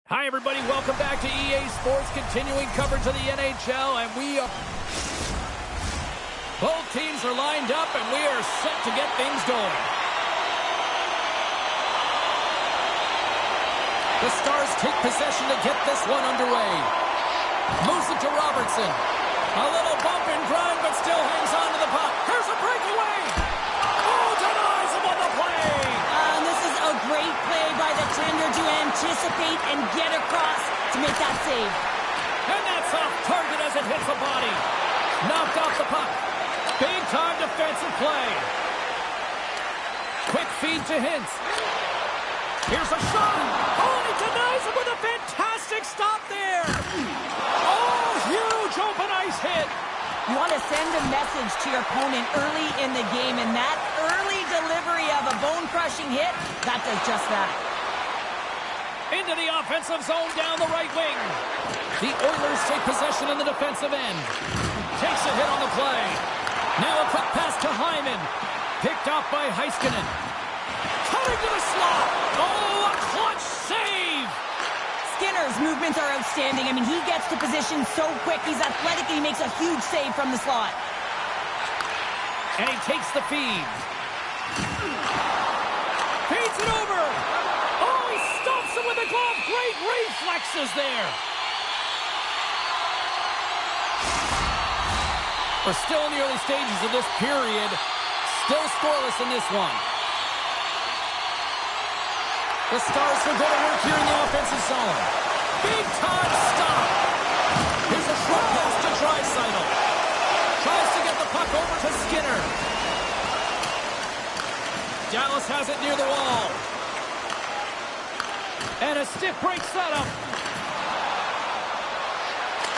Hi, everybody. Welcome back to EA Sports, continuing coverage of the NHL, and both teams are lined up, and we are set to get things going. The Stars take possession to get this one underway. Moves it to Robertson. A little bump and grind, but still hangs on to the puck. Here's a breakaway. Oh, denies him on the play. This is a great play by the tender to anticipate and get across to make that save. And that's off target as it hits the body. Knocked off the puck. Big time defensive play. Quick feed to Hintz. Here's a shot. Oh, and he denies him with a fantastic stop there. Oh, huge open ice hit. You want to send a message to your opponent early in the game, and that early delivery of a bone-crushing hit, that does just that. Into the offensive zone down the right wing. The Oilers take possession in the defensive end. Takes a hit on the play. Now a quick pass to Hyman. Picked off by Heiskanen. Cutting to the slot. Oh, a clutch save. Skinner's movements are outstanding. I mean, he gets to position so quick. He's athletic, and he makes a huge save from the slot. And he takes the feed. Feeds it over. Oh, he stomps him with a glove. Great reflexes there. We're still in the early stages of this period. Still scoreless in this one. The Stars will go to work here in the offensive zone. Big time stop. Here's a short pass to Draisaitl. Tries to get the puck over to Skinner. Dallas has it near the wall. And a stick break setup.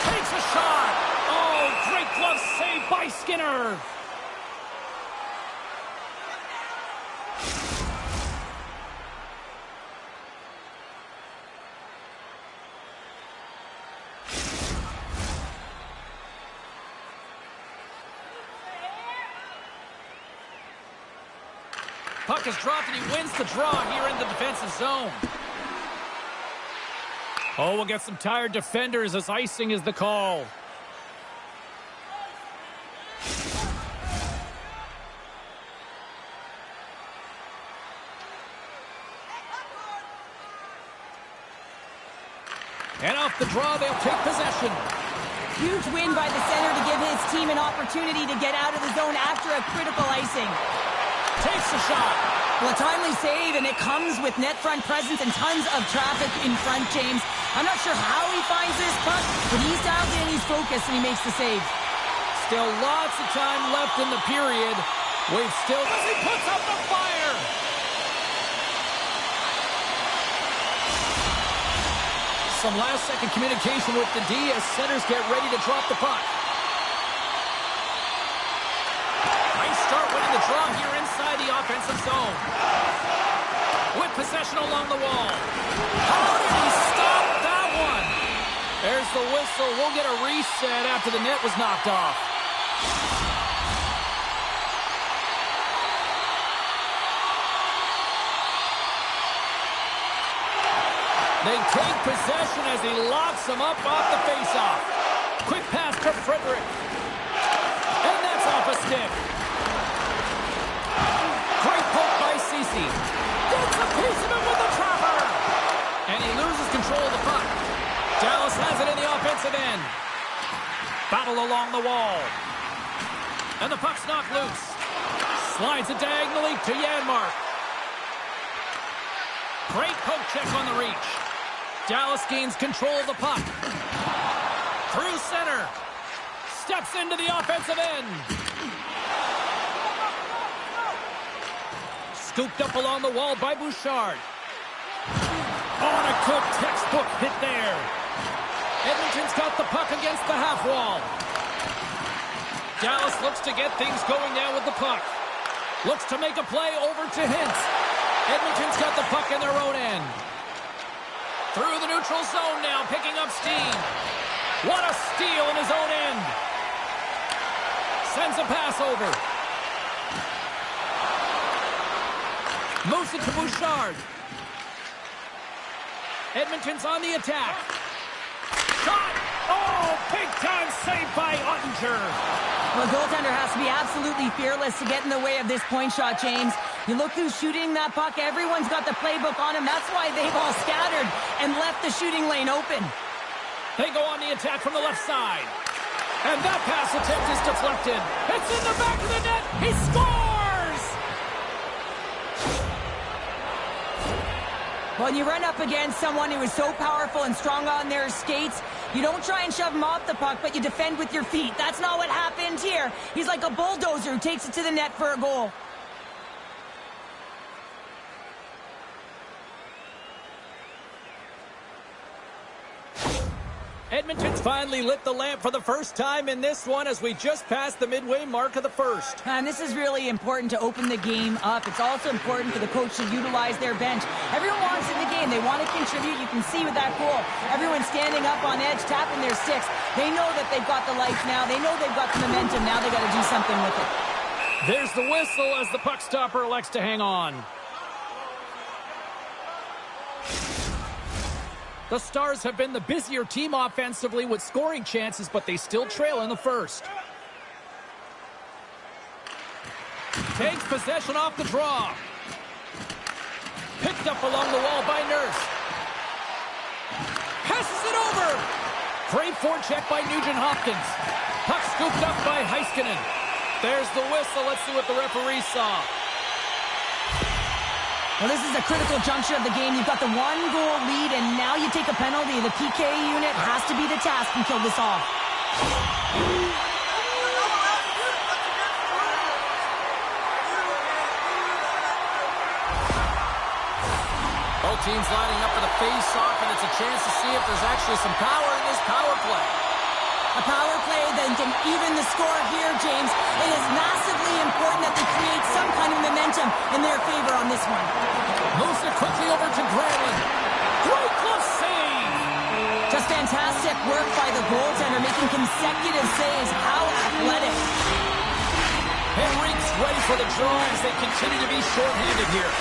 Takes a shot. Oh, great glove save by Skinner. Puck is dropped, and he wins the draw here in the defensive zone. Oh, we'll get some tired defenders as icing is the call. And off the draw, they'll take possession. Huge win by the center to give his team an opportunity to get out of the zone after a critical icing. Takes the shot. Well, a timely save, and it comes with net front presence and tons of traffic in front, James. I'm not sure how he finds this puck, but he's dialed in, he's focused, and he makes the save. Still lots of time left in the period. We've still... As he puts up the fire. Some last-second communication with the D as centers get ready to drop the puck. Nice start winning the draw here inside the offensive zone. With possession along the wall. How did he stop that one? There's the whistle. We'll get a reset after the net was knocked off. They take possession as he locks them up off the faceoff. Quick pass to Frederick. And that's off a stick. Great poke by Ceci. Gets a piece of it with the trapper. And he loses control of the puck. Dallas has it in the offensive end. Battle along the wall. And the puck's knocked loose. Slides it diagonally to Janmark. Great poke check on the reach. Dallas gains control of the puck. Through center. Steps into the offensive end. Scooped up along the wall by Bouchard. Oh, and a good textbook hit there. Edmonton's got the puck against the half wall. Dallas looks to get things going now with the puck. Looks to make a play over to Hintz. Edmonton's got the puck in their own end. Through the neutral zone now, picking up steam. What a steal in his own end. Sends a pass over. Moves it to Bouchard. Edmonton's on the attack. Shot! Oh, big-time save by Ottinger. Well, the goaltender has to be absolutely fearless to get in the way of this point shot, James. You look who's shooting that puck. Everyone's got the playbook on him. That's why they've all scattered and left the shooting lane open. They go on the attack from the left side. And that pass attempt is deflected. It's in the back of the net. He scores! When you run up against someone who is so powerful and strong on their skates, you don't try and shove him off the puck, but you defend with your feet. That's not what happened here. He's like a bulldozer who takes it to the net for a goal. Edmonton's finally lit the lamp for the first time in this one as we just passed the midway mark of the first. And this is really important to open the game up. It's also important for the coach to utilize their bench. Everyone wants in the game. They want to contribute. You can see with that goal, everyone's standing up on edge, tapping their sticks. They know that they've got the life now. They know they've got the momentum. Now they got to do something with it. There's the whistle as the puck stopper elects to hang on. The Stars have been the busier team offensively with scoring chances, but they still trail in the first. Takes possession off the draw. Picked up along the wall by Nurse. Passes it over. Great forecheck by Nugent-Hopkins. Puck scooped up by Heiskanen. There's the whistle. Let's see what the referee saw. Well, this is a critical juncture of the game. You've got the one-goal lead, and now you take a penalty. The PK unit has to be the task and kill this off. Both teams lining up for the face-off, and it's a chance to see if there's actually some power in this power play. A power play that can even the score here, James. It is massively important that they create some kind of momentum in their favor on this one. Moves it quickly over to Granlund. Great glove save! Just fantastic work by the goaltender, making consecutive saves. How athletic. Henrique's ready for the draw as they continue to be shorthanded here.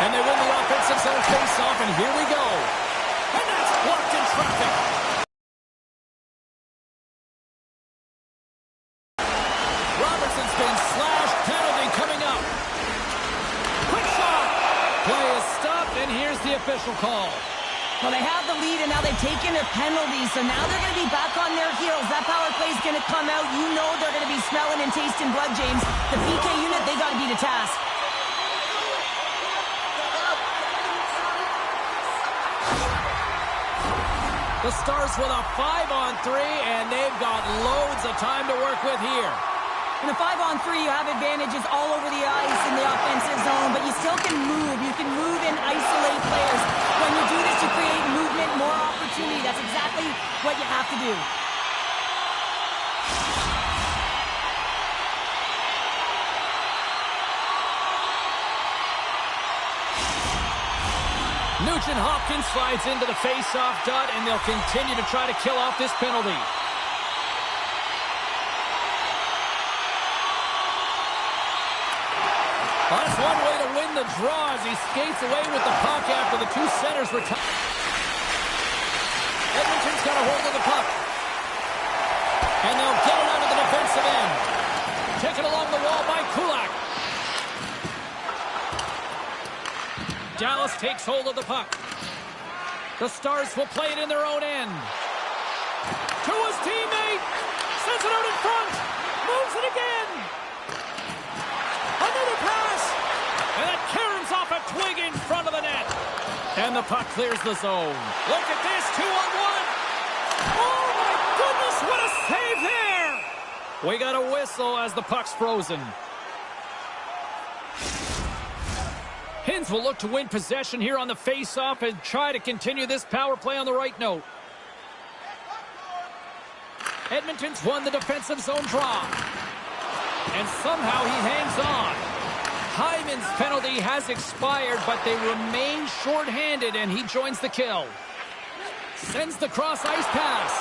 And they win the offensive zone face-off, and here we go. And that's blocked in traffic. Robertson's been slashed. Penalty coming up. Quick shot. Play is stopped, and here's the official call. Well, they have the lead, and now they've taken their penalties, so now they're going to be back on their heels. That power play is going to come out. You know they're going to be smelling and tasting blood, James. The PK unit, they got to be the task. The Stars with a 5-on-3, and they've got loads of time to work with here. In a 5-on-3, you have advantages all over the ice in the offensive zone, but you still can move. You can move and isolate players. When you do this, you create movement, more opportunity. That's exactly what you have to do. Nugent-Hopkins slides into the face-off dot, and they'll continue to try to kill off this penalty. Well, that's one way to win the draw as he skates away with the puck after the two centers retire. Edmonton's got a hold of the puck. And they'll get it out of the defensive end. Taken along the wall by Kulak. Dallas takes hold of the puck. The Stars will play it in their own end. To his teammate. Sends it out in front. Moves it again. Another pass. And it caroms off a twig in front of the net. And the puck clears the zone. Look at this. 2-on-1. Oh, my goodness. What a save there. We got a whistle as the puck's frozen. Hins will look to win possession here on the face-off and try to continue this power play on the right note. Edmonton's won the defensive zone draw. And somehow he hangs on. Hyman's penalty has expired, but they remain shorthanded, and he joins the kill. Sends the cross-ice pass.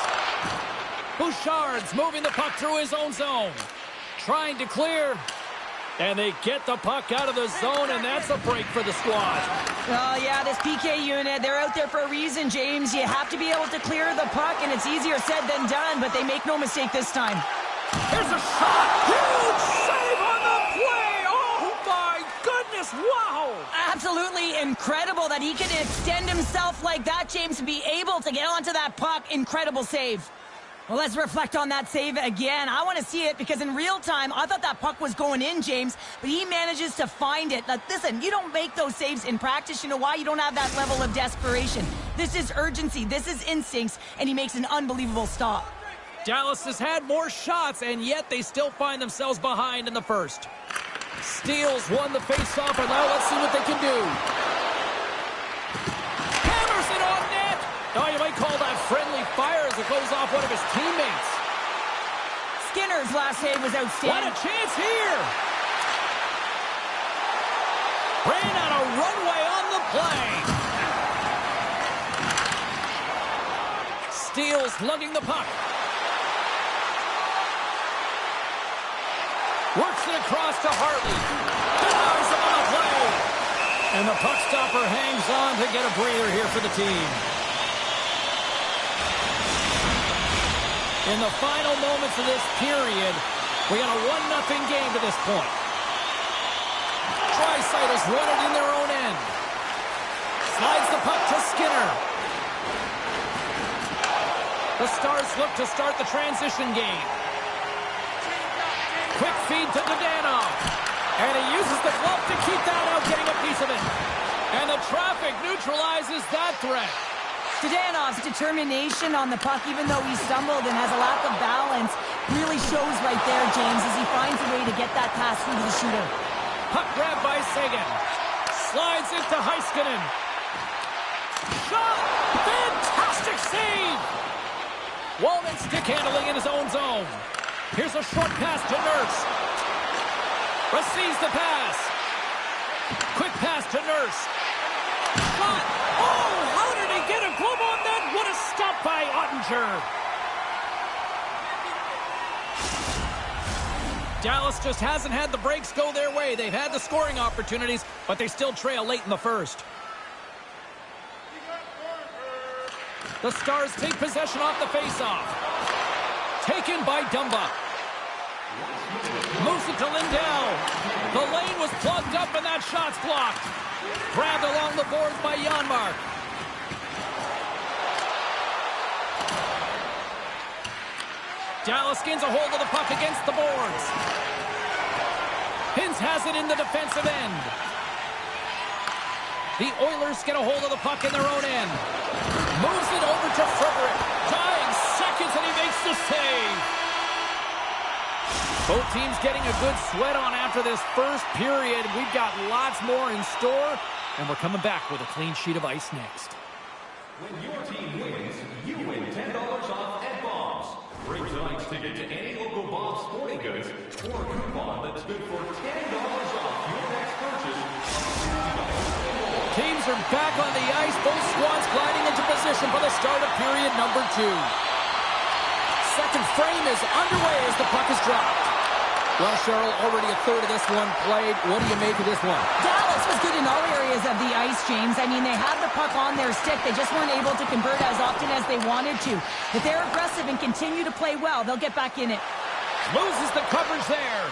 Bouchard's moving the puck through his own zone. Trying to clear. And they get the puck out of the zone, and that's a break for the squad. Oh, yeah, this PK unit, they're out there for a reason, James. You have to be able to clear the puck, and it's easier said than done, but they make no mistake this time. Here's a shot. Huge save on the play. Oh, my goodness. Wow. Absolutely incredible that he can extend himself like that, James, and be able to get onto that puck. Incredible save. Well, let's reflect on that save again. I want to see it because in real time, I thought that puck was going in, James, but he manages to find it. Now, listen, you don't make those saves in practice. You know why? You don't have that level of desperation. This is urgency. This is instincts, and he makes an unbelievable stop. Dallas has had more shots, and yet they still find themselves behind in the first. Steals won the faceoff, and now let's see what they can do. Hammers it on net. Oh, you might call that friendly fire as it goes off one of his teammates. Skinner's last save was outstanding. What a chance here. Ran out of runway on the play. Steals lugging the puck. Works it across to Hartley. Denies him on the play. And the puck stopper hangs on to get a breather here for the team. In the final moments of this period, we got a 1-0 game to this point. Tricytle's run it in their own end. Slides the puck to Skinner. The Stars look to start the transition game. Quick feed to Dadonov. And he uses the glove to keep that out, getting a piece of it. And the traffic neutralizes that threat. Dadonov's determination on the puck, even though he stumbled and has a lack of balance, really shows right there, James, as he finds a way to get that pass through to the shooter. Puck grab by Sagan. Slides it to Heiskanen. Shot! Fantastic save! Walden stick handling in his own zone. Here's a short pass to Nurse. Receives the pass. Quick pass to Nurse. Shot! Oh, how did he get a glove on that? What a stop by Ottinger. Dallas just hasn't had the breaks go their way. They've had the scoring opportunities, but they still trail late in the first. The Stars take possession off the faceoff. Taken by Dumba. Moves it to Lindell. The lane was plugged up and that shot's blocked. Grabbed along the boards by Janmark. Dallas gains a hold of the puck against the boards. Hintz has it in the defensive end. The Oilers get a hold of the puck in their own end. Moves it over to Frederick. Dying seconds and he makes the save. Both teams getting a good sweat on after this first period. We've got lots more in store, and we're coming back with a clean sheet of ice next. When your team wins, you win $10 off at Bob's. Bring tonight's ticket to any local Bob's Sporting Goods or a coupon that's good for $10 off your next purchase of $60. Teams are back on the ice. Both squads gliding into position for the start of period number 2. Second frame is underway as the puck is dropped. Well, Cheryl, already a third of this one played. What do you make of this one? Dallas was good in all areas of the ice, James. I mean, they had the puck on their stick. They just weren't able to convert as often as they wanted to. If they're aggressive and continue to play well, they'll get back in it. Loses the coverage there.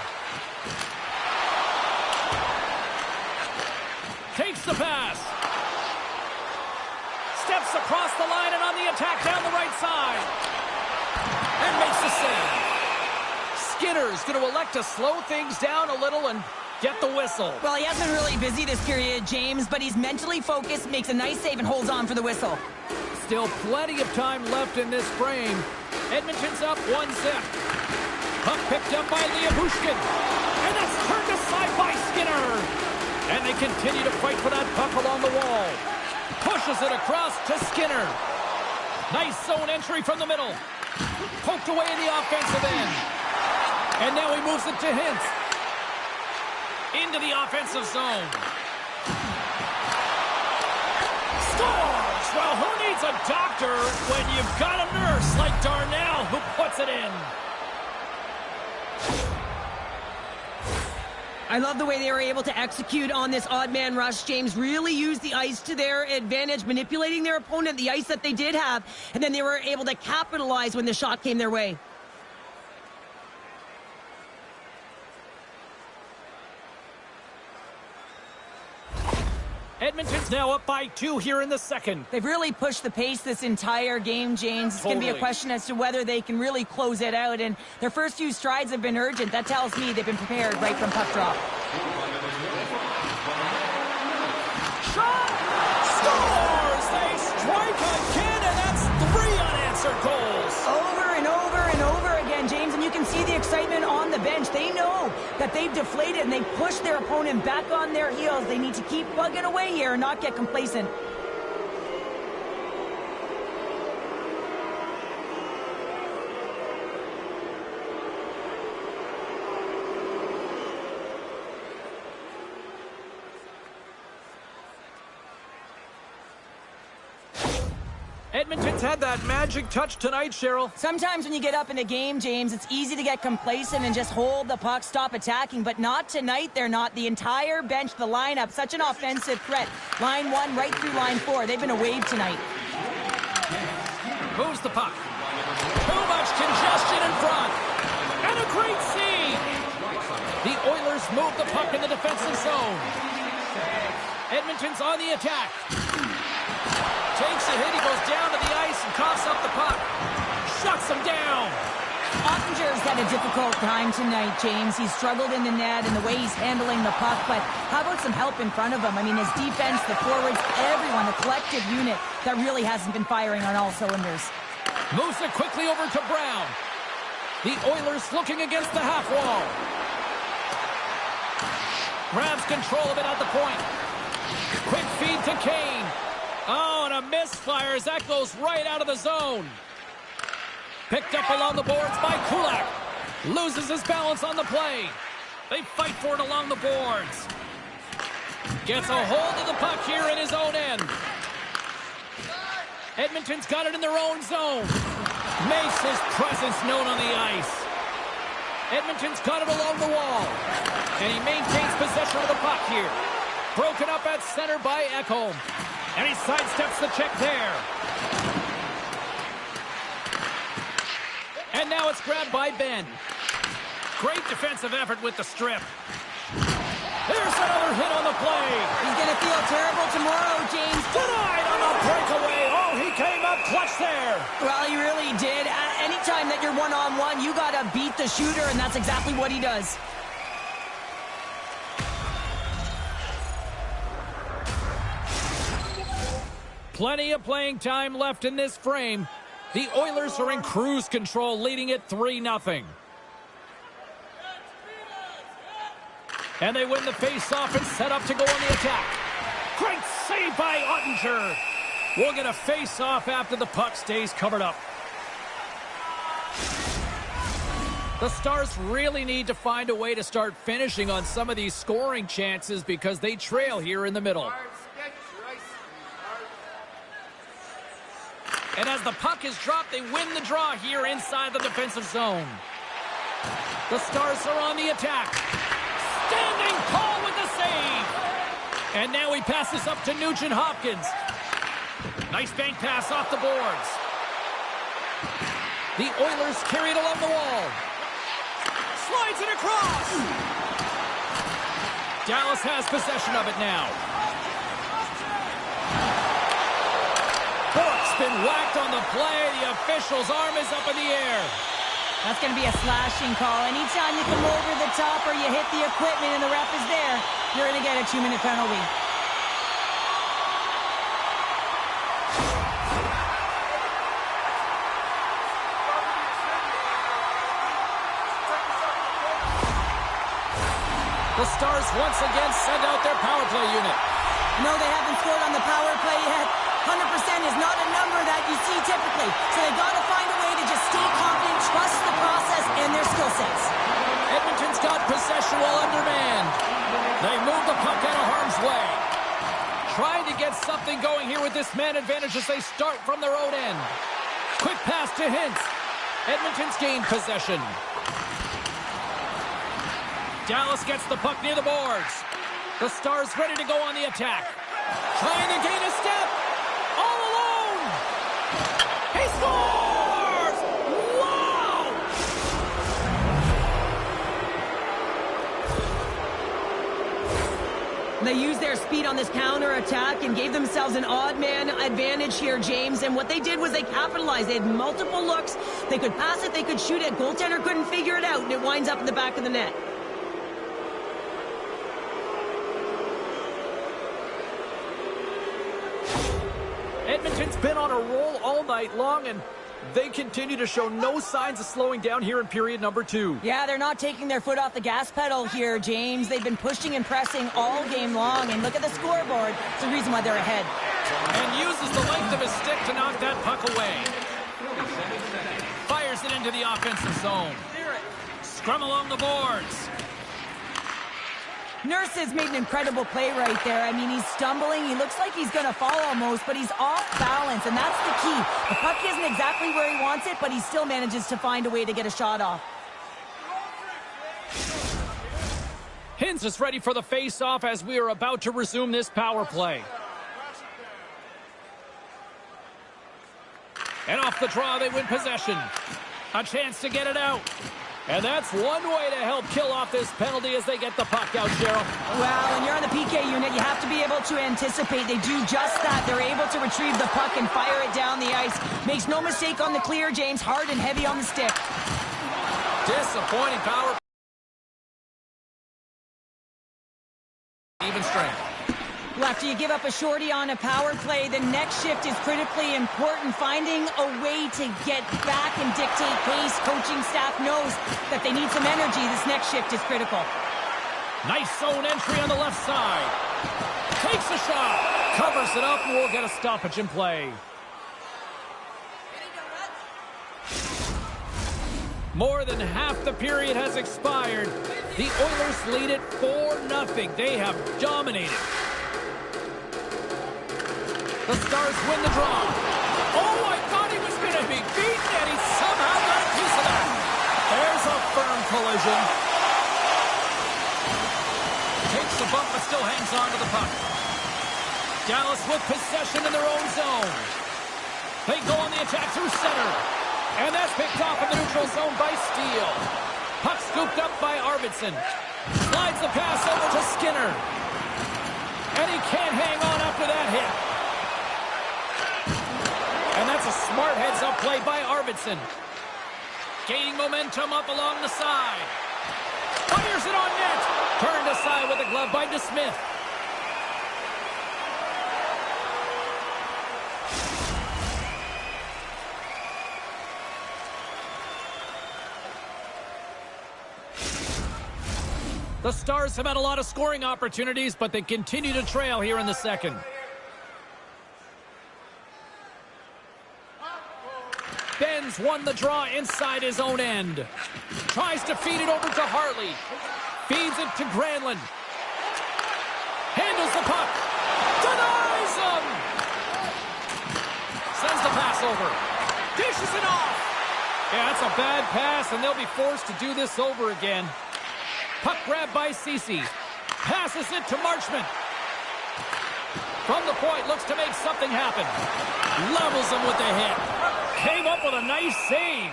Takes the pass. Steps across the line and on the attack down the right side. And makes the save. Skinner's going to elect to slow things down a little and get the whistle. Well, he has been really busy this period, James, but he's mentally focused, makes a nice save, and holds on for the whistle. Still plenty of time left in this frame. Edmonton's up 1-0. Puck picked up by Liabushkin. And that's turned aside by Skinner. And they continue to fight for that puck along the wall. Pushes it across to Skinner. Nice zone entry from the middle. Poked away in the offensive end. And now he moves it to Hintz. Into the offensive zone. Scores! Well, who needs a doctor when you've got a nurse like Darnell who puts it in? I love the way they were able to execute on this odd man rush, James. Really used the ice to their advantage, manipulating their opponent, the ice that they did have, and then they were able to capitalize when the shot came their way. Edmonton's now up by 2 here in the second. They've really pushed the pace this entire game, James. It's going to be a question as to whether they can really close it out, and their first few strides have been urgent. That tells me they've been prepared right from puck drop. Shot! Scores! They strike again, and that's 3 unanswered goals. Over and over and over again, James, and you can see the excitement on the bench. They know that they've deflated and they pushed their opponent back on their heels. They need to keep plugging away here and not get complacent. Edmonton's had that magic touch tonight, Cheryl. Sometimes when you get up in a game, James, it's easy to get complacent and just hold the puck, stop attacking, but not tonight. They're not. The entire bench, the lineup, such an offensive threat. Line 1 right through line 4. They've been a wave tonight. Moves the puck. Too much congestion in front. And a great save. The Oilers move the puck in the defensive zone. Edmonton's on the attack. Takes a hit, he goes down to the ice and coughs up the puck. Shuts him down. Ottinger's had a difficult time tonight, James. He's struggled in the net and the way he's handling the puck, but how about some help in front of him? I mean, his defense, the forwards, everyone, the collective unit that really hasn't been firing on all cylinders. Moves it quickly over to Brown. The Oilers looking against the half wall. Grabs control of it at the point. Quick feed to Kane. Oh, and a misfire as that goes right out of the zone. Picked up along the boards by Kulak. Loses his balance on the play. They fight for it along the boards. Gets a hold of the puck here in his own end. Edmonton's got it in their own zone. Makes his presence known on the ice. Edmonton's got it along the wall. And he maintains possession of the puck here. Broken up at center by Ekholm. And he sidesteps the check there. And now it's grabbed by Ben. Great defensive effort with the strip. There's another hit on the play. He's going to feel terrible tomorrow, James. Denied on the breakaway. Oh, he came up clutch there. Well, he really did. Anytime that you're one-on-one, you got to beat the shooter, and that's exactly what he does. Plenty of playing time left in this frame. The Oilers are in cruise control, leading it 3-0. And they win the face-off and set up to go on the attack. Great save by Ottinger. We'll get a face-off after the puck stays covered up. The Stars really need to find a way to start finishing on some of these scoring chances because they trail here in the middle. And as the puck is dropped, they win the draw here inside the defensive zone. The Stars are on the attack. Standing tall with the save. And now he passes up to Nugent Hopkins. Nice bank pass off the boards. The Oilers carry it along the wall. Slides it across. Dallas has possession of it now. Bork's been whacked on the play. The official's arm is up in the air. That's going to be a slashing call. Anytime you come over the top or you hit the equipment and the ref is there, you're going to get a 2-minute penalty. The Stars once again send out their power play unit. No, they haven't scored on the power play yet. 100% is not a number that you see typically. So they've got to find a way to just stay confident, trust the process and their skill sets. Edmonton's got possession while undermanned. They move the puck out of harm's way. Trying to get something going here with this man advantage as they start from their own end. Quick pass to Hintz. Edmonton's gained possession. Dallas gets the puck near the boards. The Stars ready to go on the attack. Trying to gain a step. All alone. He scores! Wow! They used their speed on this counter-attack and gave themselves an odd man advantage here, James. And what they did was they capitalized. They had multiple looks. They could pass it, they could shoot it. Goaltender couldn't figure it out, and it winds up in the back of the net. Edmonton's been on a roll all night long, and they continue to show no signs of slowing down here in period number 2. Yeah, they're not taking their foot off the gas pedal here, James. They've been pushing and pressing all game long, and look at the scoreboard. It's the reason why they're ahead. And uses the length of his stick to knock that puck away. Fires it into the offensive zone. Scrum along the boards. Nurse has made an incredible play right there. I mean, he's stumbling. He looks like he's going to fall almost, but he's off balance, and that's the key. The puck isn't exactly where he wants it, but he still manages to find a way to get a shot off. Hintz is ready for the face-off as we are about to resume this power play. And off the draw, they win possession. A chance to get it out. And that's one way to help kill off this penalty as they get the puck out, Cheryl. Well, when you're on the PK unit, you have to be able to anticipate. They do just that. They're able to retrieve the puck and fire it down the ice. Makes no mistake on the clear, James. Hard and heavy on the stick. Disappointing power. Even strength. After you give up a shorty on a power play, the next shift is critically important. Finding a way to get back and dictate pace. Coaching staff knows that they need some energy. This next shift is critical. Nice zone entry on the left side. Takes a shot. Covers it up and we'll get a stoppage in play. More than half the period has expired. The Oilers lead it 4-0. They have dominated. The Stars win the draw. Oh, I thought he was going to be beaten, and he somehow got a piece of that. There's a firm collision. Takes the bump, but still hangs on to the puck. Dallas with possession in their own zone. They go on the attack through center. And that's picked off in the neutral zone by Steele. Puck scooped up by Arvidsson. Slides the pass over to Skinner. And he can't hang on after that hit. And that's a smart heads-up play by Arvidsson. Gaining momentum up along the side. Fires it on net. Turned aside with a glove by DeSmith. The Stars have had a lot of scoring opportunities, but they continue to trail here in the second. Benz won the draw inside his own end. Tries to feed it over to Hartley. Feeds it to Granlund. Handles the puck. Denies him! Sends the pass over. Dishes it off. Yeah, that's a bad pass, and they'll be forced to do this over again. Puck grab by Ceci. Passes it to Marchment. From the point, looks to make something happen. Levels him with the hit. Came up with a nice save.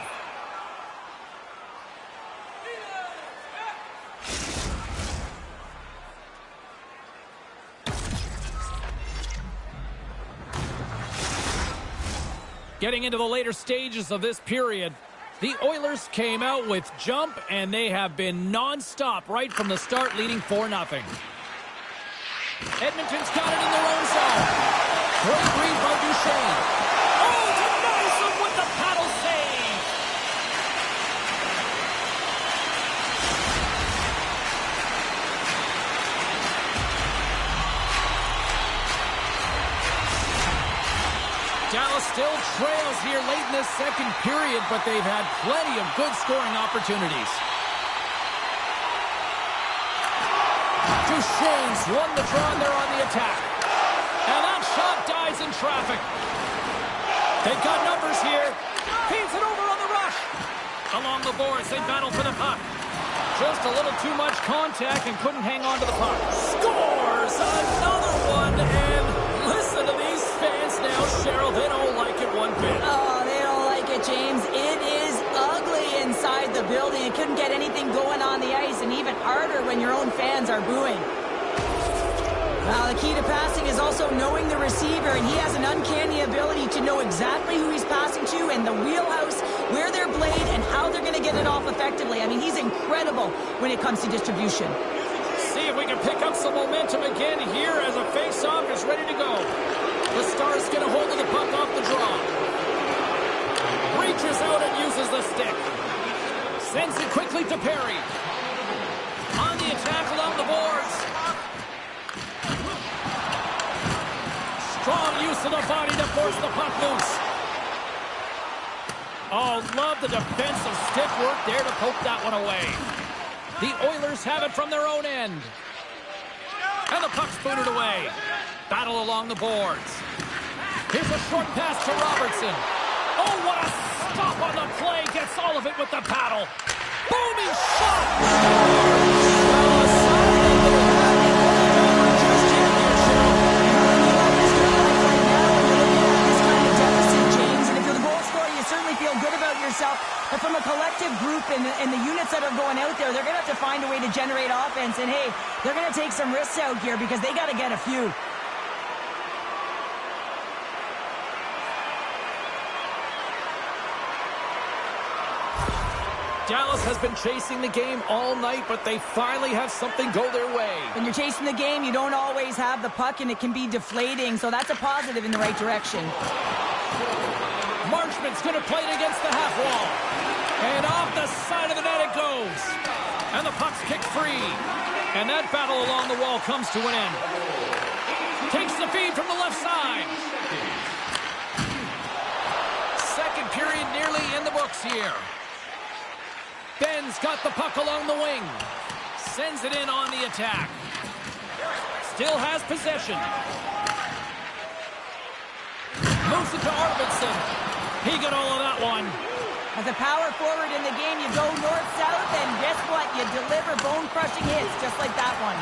Getting into the later stages of this period, the Oilers came out with jump, and they have been non-stop right from the start, leading 4-0. Edmonton's got it in their own zone. Great read by Duchesne. Oh, denies him with the paddle save. Dallas still trails here late in this second period, but they've had plenty of good scoring opportunities. Duchesne's won the draw, and they're on the attack. And that shot dies in traffic. They've got numbers here. Feeds it over on the rush. Along the boards, they battle for the puck. Just a little too much contact and couldn't hang on to the puck. Scores another one, and listen to these fans now, Cheryl. They don't like it one bit. Oh, they don't like it, James. It is ugly inside the building. It couldn't get anything going on the ice, and even harder when your own fans are booing. Now, the key to passing is also knowing the receiver, and he has an uncanny ability to know exactly who he's passing to and the wheelhouse, where they're blade, and how they're going to get it off effectively. I mean, he's incredible when it comes to distribution. See if we can pick up some momentum again here as a face-off is ready to go. The Stars get a hold of the puck off the draw. Reaches out and uses the stick. Sends it quickly to Perry. On the attack along the boards. Strong use of the body to force the puck loose. Oh, love the defensive stick work there to poke that one away. The Oilers have it from their own end. And the puck's booted away. Battle along the boards. Here's a short pass to Robertson. Oh, what a stop on the play. Gets all of it with the paddle. Booming shot! But from a collective group and the units that are going out there, they're going to have to find a way to generate offense. And, hey, they're going to take some risks out here because they got to get a few. Dallas has been chasing the game all night, but they finally have something go their way. When you're chasing the game, you don't always have the puck, and it can be deflating. So that's a positive in the right direction. Marchment's going to play it against the half wall. And off the side of the net it goes. And the puck's kicked free. And that battle along the wall comes to an end. Takes the feed from the left side. Second period nearly in the books here. Ben's got the puck along the wing. Sends it in on the attack. Still has possession. Moves it to Arvidsson. He got all of that one. As a power forward in the game, you go north-south, and guess what? You deliver bone-crushing hits just like that one.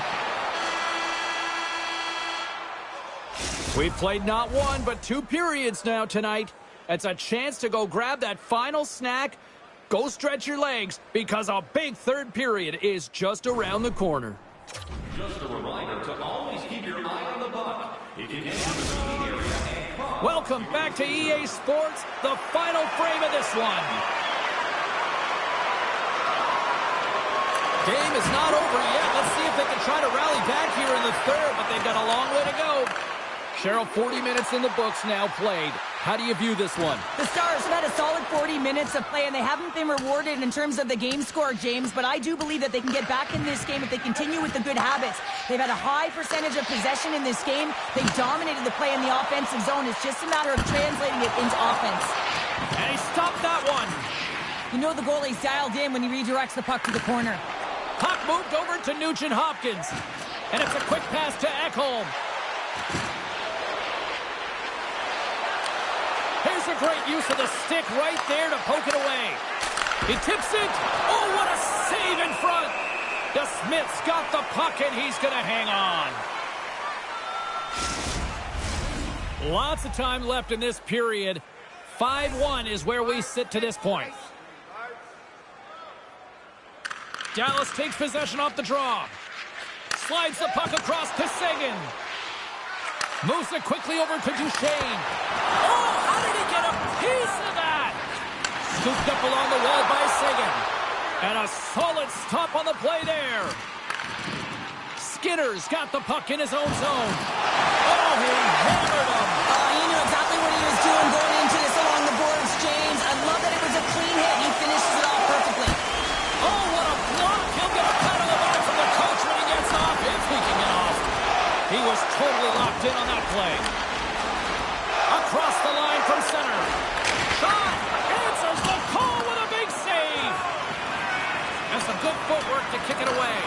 We've played not one, but 2 periods now tonight. It's a chance to go grab that final snack. Go stretch your legs, because a big third period is just around the corner. Just a reminder to always keep your eye on the puck. It can get to the speed area and cross. Welcome back to EA Sports, the final frame of this one. Game is not over yet. Let's see if they can try to rally back here in the third, but they've got a long way to go. Cheryl, 40 minutes in the books now played. How do you view this one? The Stars have had a solid 40 minutes of play, and they haven't been rewarded in terms of the game score, James, but I do believe that they can get back in this game if they continue with the good habits. They've had a high percentage of possession in this game. They've dominated the play in the offensive zone. It's just a matter of translating it into offense. And he stopped that one. You know the goalie's dialed in when he redirects the puck to the corner. Puck moved over to Nugent-Hopkins. And it's a quick pass to Ekholm. Here's a great use of the stick right there to poke it away. He tips it. Oh, what a save in front. DeSmith's got the puck, and he's going to hang on. Lots of time left in this period. 5-1 is where we sit to this point. Dallas takes possession off the draw. Slides the puck across to Seguin. Moves it quickly over to Duchesne. Oh, how did he get a piece of that? Scooped up along the wall by Seguin. And a solid stop on the play there. Skinner's got the puck in his own zone. Oh, he hammered him. He knew exactly what he was doing going into this along the boards, James. I love that it was a clean hit. He finishes it off perfectly. Oh, what a block. He'll get a pat on the back from the coach when he gets off. If he can get off. He was totally locked in on that play. Across the line from center. Shot! Answers the call with a big save! And some good footwork to kick it away.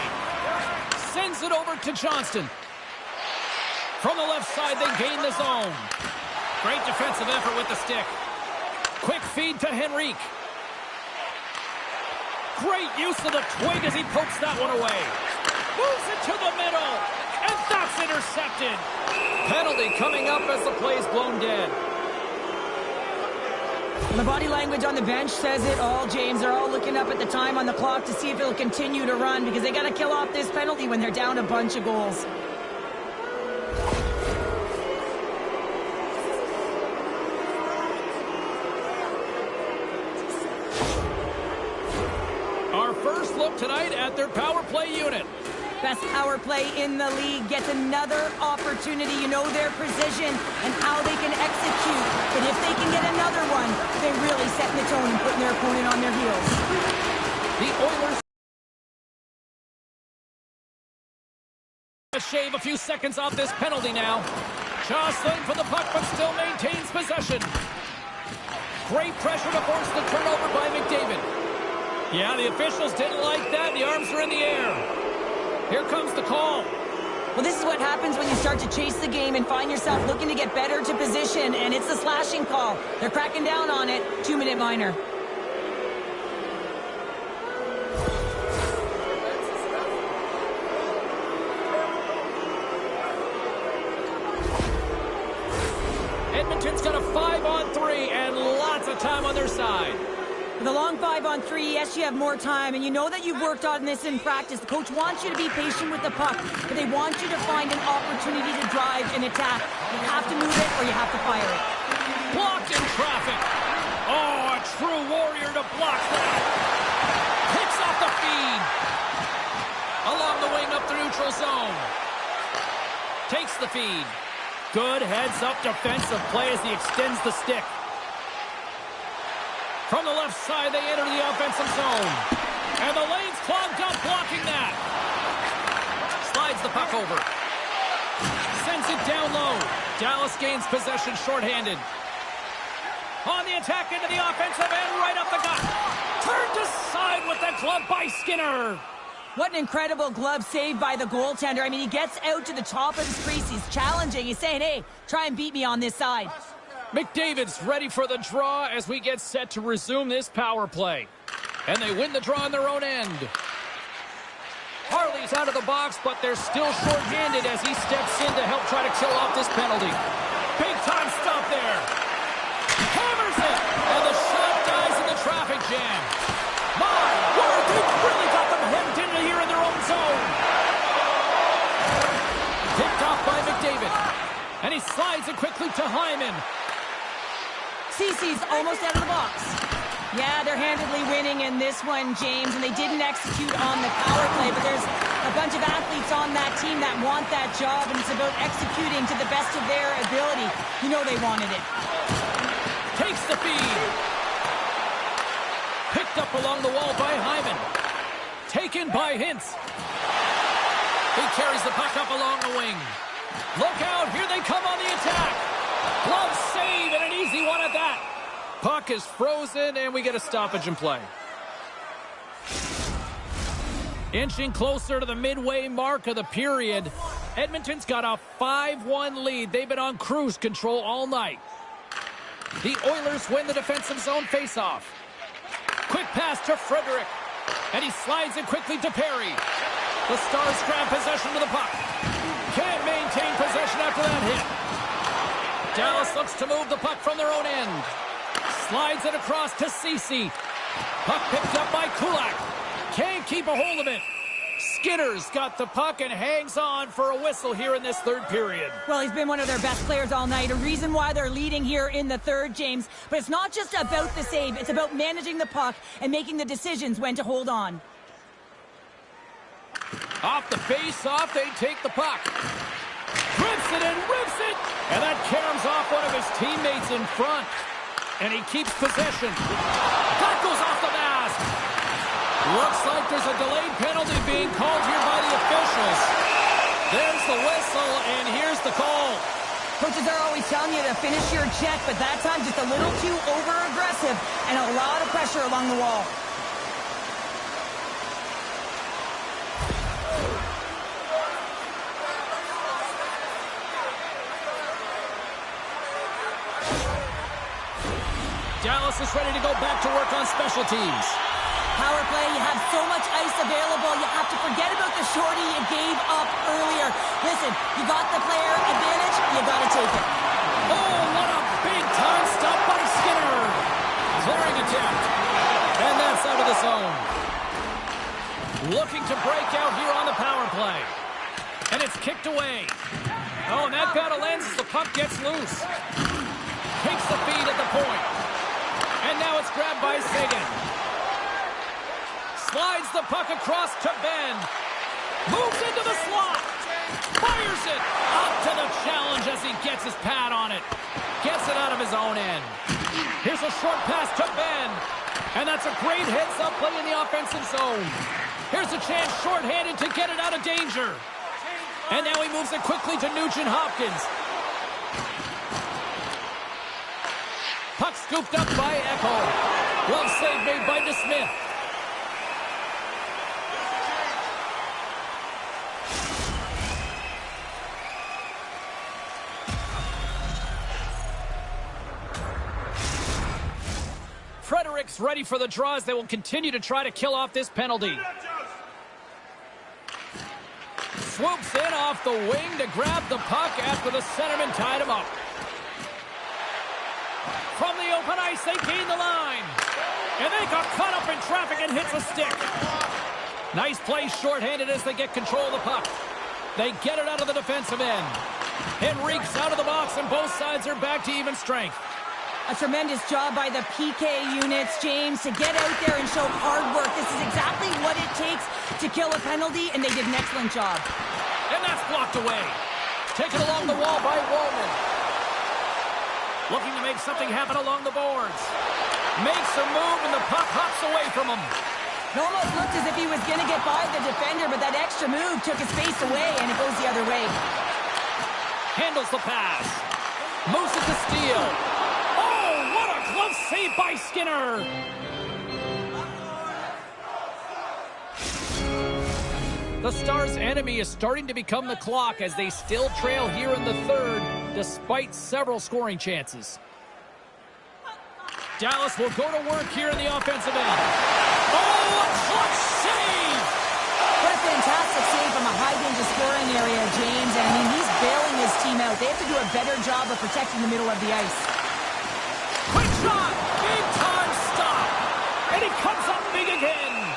Sends it over to Johnston. From the left side, they gain the zone. Great defensive effort with the stick. Quick feed to Henrique. Great use of the twig as he pokes that one away. Moves it to the middle, and that's intercepted. Penalty coming up as the play's blown dead. The body language on the bench says it all, James. They're all looking up at the time on the clock to see if it'll continue to run because they got to kill off this penalty when they're down a bunch of goals. Our first look tonight at their power play unit. Best power play in the league gets another opportunity. You know their precision and how they can execute. But if they can get another one, they really set the tone and putting their opponent on their heels. The Oilers shave a few seconds off this penalty now. Jostling for the puck, but still maintains possession. Great pressure to force the turnover by McDavid. Yeah, the officials didn't like that. The arms are in the air. Here comes the call. Well, this is what happens when you start to chase the game and find yourself looking to get better to position, and it's the slashing call. They're cracking down on it. 2-minute minor. Edmonton's got a 5-on-3 and lots of time on their side. With a long 5-on-3, yes, you have more time, and you know that you've worked on this in practice. The coach wants you to be patient with the puck, but they want you to find an opportunity to drive and attack. You have to move it or you have to fire it. Blocked in traffic. Oh, a true warrior to block that. Picks off the feed. Along the wing up the neutral zone. Takes the feed. Good heads-up defensive play as he extends the stick. From the left side, they enter the offensive zone. And the lane's clogged up, blocking that. Slides the puck over. Sends it down low. Dallas gains possession shorthanded. On the attack into the offensive end, right up the gut. Turned aside with the glove by Skinner. What an incredible glove save by the goaltender. I mean, he gets out to the top of his crease. He's challenging. He's saying, hey, try and beat me on this side. McDavid's ready for the draw as we get set to resume this power play. And they win the draw on their own end. Harley's out of the box, but they're still short-handed as he steps in to help try to kill off this penalty. Big-time stop there. Hammers it, and the shot dies in the traffic jam. My word, they've really got them hemmed in here in their own zone. Picked off by McDavid. And he slides it quickly to Hyman. Cece's almost out of the box. Yeah, they're handedly winning in this one, James, and they didn't execute on the power play, but there's a bunch of athletes on that team that want that job, and it's about executing to the best of their ability. You know they wanted it. Takes the feed. Picked up along the wall by Hyman. Taken by Hintz. He carries the puck up along the wing. Look out, here they come on the attack. Glove save and an easy one at that. Puck is frozen and we get a stoppage in play. Inching closer to the midway mark of the period. Edmonton's got a 5-1 lead. They've been on cruise control all night. The Oilers win the defensive zone faceoff. Quick pass to Frederick. And he slides it quickly to Perry. The Stars grab possession to the puck. Can't maintain possession after that hit. Dallas looks to move the puck from their own end. Slides it across to Cece. Puck picked up by Kulak. Can't keep a hold of it. Skinner's got the puck and hangs on for a whistle here in this third period. Well, he's been one of their best players all night. A reason why they're leading here in the third, James. But it's not just about the save. It's about managing the puck and making the decisions when to hold on. Off the face-off, they take the puck. Rips it and rips it. And that caroms off one of his teammates in front. And he keeps possession. That goes off the mask. Looks like there's a delayed penalty being called here by the officials. There's the whistle, and here's the call. Coaches are always telling you to finish your check, but that time just a little too over-aggressive and a lot of pressure along the wall. Dallas is ready to go back to work on special teams. Power play, you have available. You have to forget about the shorty you gave up earlier. Listen, you got the player advantage, you got to take it. Oh, what a big-time stop by Skinner. Clearing attempt. And that's out of the zone. Looking to break out here on the power play. And it's kicked away. Oh, and that battle ends as the puck gets loose. Takes the feed at the point. And now it's grabbed by Sagan. Slides the puck across to Ben. Moves into the slot. Fires it. Up to the challenge as he gets his pad on it. Gets it out of his own end. Here's a short pass to Ben. And that's a great heads-up play in the offensive zone. Here's a chance shorthanded to get it out of danger. And now he moves it quickly to Nugent Hopkins. Puck scooped up by Echo. Glove save made by DeSmith. Frederick's ready for the draws. They will continue to try to kill off this penalty. Swoops in off the wing to grab the puck after the centerman tied him up. From the open ice, they gain the line. And they got caught up in traffic and hits a stick. Nice play shorthanded as they get control of the puck. They get it out of the defensive end. Henrique's out of the box, and both sides are back to even strength. A tremendous job by the PK units, James, to get out there and show hard work. This is exactly what it takes to kill a penalty, and they did an excellent job. And that's blocked away. Taken along the wall by Wallman. Looking to make something happen along the boards. Makes a move, and the puck hops away from him. It almost looked as if he was going to get by the defender, but that extra move took his face away, and it goes the other way. Handles the pass. Moves it to steal. Glove save by Skinner. The Stars' enemy is starting to become the clock as they still trail here in the third, despite several scoring chances. Dallas will go to work here in the offensive end. Oh, a clutch save! What a fantastic save from a high-danger scoring area, James. I mean, he's bailing his team out. They have to do a better job of protecting the middle of the ice. Quick shot! Big-time stop! And he comes up big again!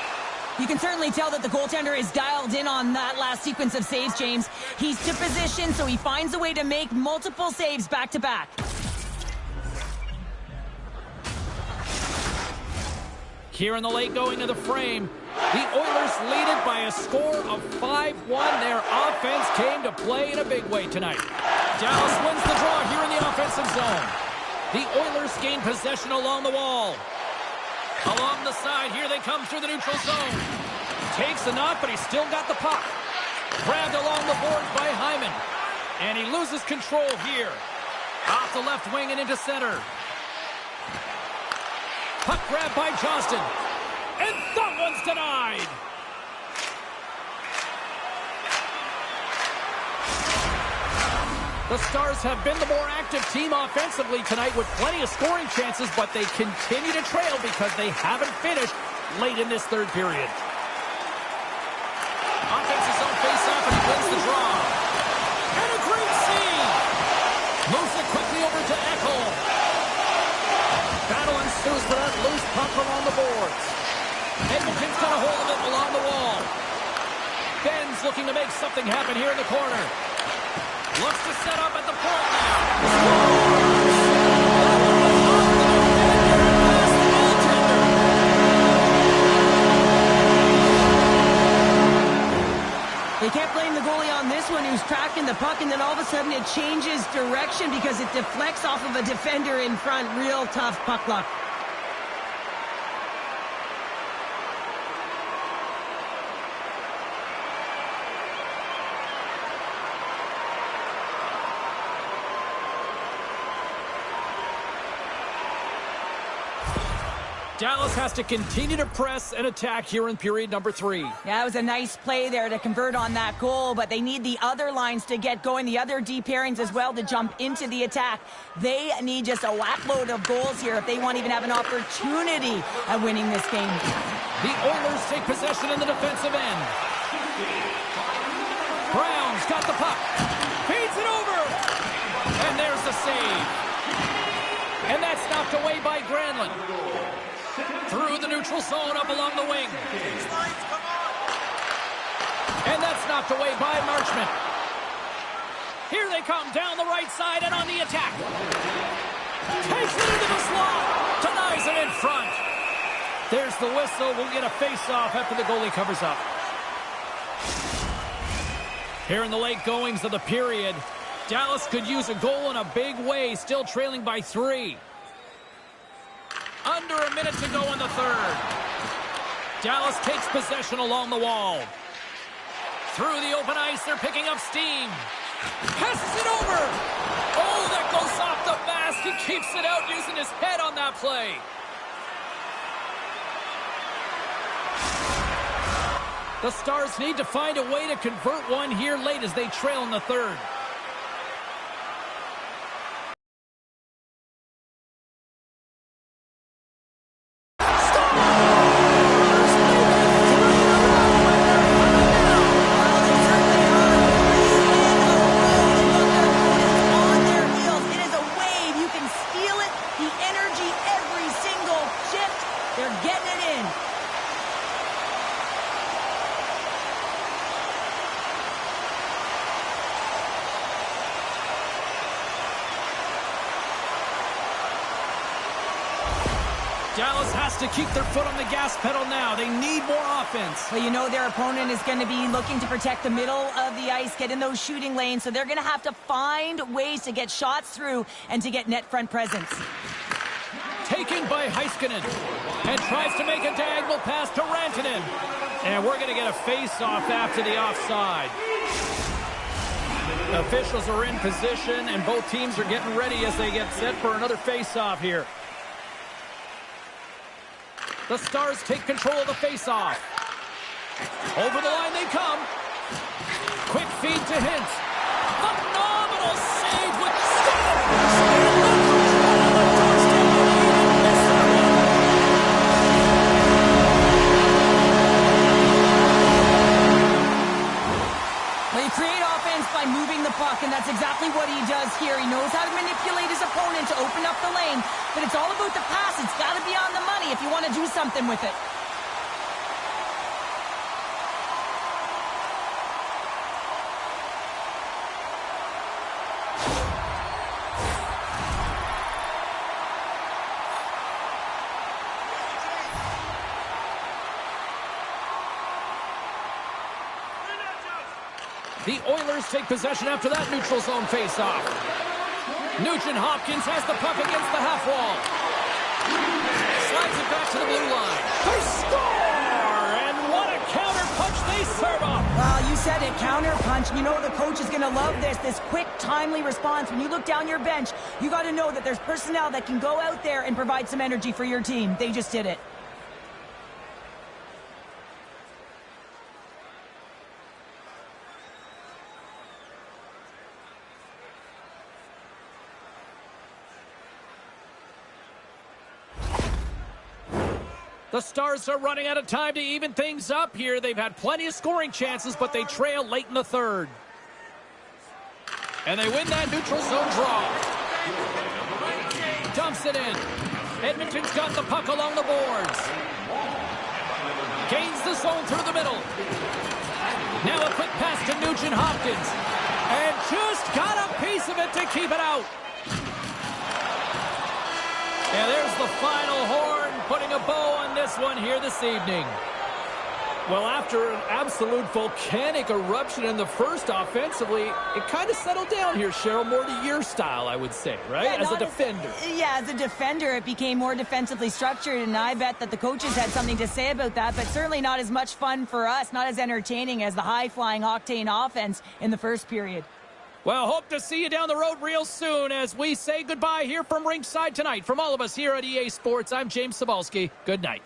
You can certainly tell that the goaltender is dialed in on that last sequence of saves, James. He's to position, so he finds a way to make multiple saves back-to-back. Here in the late going of the frame, the Oilers lead it by a score of 5-1. Their offense came to play in a big way tonight. Dallas wins the draw here in the offensive zone. The Oilers gain possession along the wall. Along the side, here they come through the neutral zone. Takes the knock, but he's still got the puck. Grabbed along the boards by Hyman. And he loses control here. Off the left wing and into center. Puck grabbed by Johnston. And that one's denied. The Stars have been the more active team offensively tonight with plenty of scoring chances, but they continue to trail because they haven't finished late in this third period. Offensive zone face-off, and he wins the draw. And a great save! Moves it quickly over to Ekholm. Battle ensues for that loose puck along the boards. Edmonton's got a hold of it along the wall. Ben's looking to make something happen here in the corner. Looks to set up at the point now. They can't blame the goalie on this one, who's tracking the puck, and then all of a sudden it changes direction because it deflects off of a defender in front. Real tough puck luck. Dallas has to continue to press and attack here in period number 3. Yeah, it was a nice play there to convert on that goal, but they need the other lines to get going, the other D pairings as well to jump into the attack. They need just a whack load of goals here if they want to even have an opportunity at winning this game. The Oilers take possession in the defensive end. Brown's got the puck. Feeds it over. And there's the save. And that's knocked away by Granlund. Through the neutral zone up along the wing. And that's knocked away by Marchment. Here they come down the right side and on the attack. Takes it into the slot. Denies it in front. There's the whistle. We'll get a face-off after the goalie covers up. Here in the late goings of the period, Dallas could use a goal in a big way, still trailing by 3. Under a minute to go in the third. Dallas takes possession along the wall. Through the open ice, they're picking up steam. Passes it over. Oh, that goes off the mask. He keeps it out using his head on that play. The Stars need to find a way to convert one here late as they trail in the third. Dallas has to keep their foot on the gas pedal now. They need more offense. Well, you know their opponent is going to be looking to protect the middle of the ice, get in those shooting lanes, so they're going to have to find ways to get shots through and to get net front presence. Taken by Heiskanen. And tries to make a diagonal pass to Rantanen. And we're going to get a face-off after the offside. Officials are in position, and both teams are getting ready as they get set for another face-off here. The Stars take control of the face-off. Over the line they come. Quick feed to Hintz. Phenomenal save with Well, you create offense by moving the puck, and that's exactly what he does here. He knows how to manipulate his opponent to open up the lane, but it's all about the pass. It's got to be on the money if you want to do something with it. The Oilers take possession after that neutral zone face-off. Nugent-Hopkins has the puck against the half wall. Slides it back to the blue line. They score! And what a counter punch they serve up! Well, you said it, counter punch. You know the coach is going to love this quick, timely response. When you look down your bench, you got to know that there's personnel that can go out there and provide some energy for your team. They just did it. The Stars are running out of time to even things up here. They've had plenty of scoring chances, but they trail late in the third. And they win that neutral zone draw. Dumps it in. Edmonton's got the puck along the boards. Gains the zone through the middle. Now a quick pass to Nugent-Hopkins. And just got a piece of it to keep it out. And there's the final horn, putting a bow on this one here this evening. Well, after an absolute volcanic eruption in the first offensively, it kind of settled down here, Cheryl, more to your style, I would say, right? Yeah, as a defender. As a defender, it became more defensively structured, and I bet that the coaches had something to say about that, but certainly not as much fun for us, not as entertaining as the high-flying octane offense in the first period. Well, hope to see you down the road real soon as we say goodbye here from ringside tonight. From all of us here at EA Sports, I'm James Cebulski. Good night.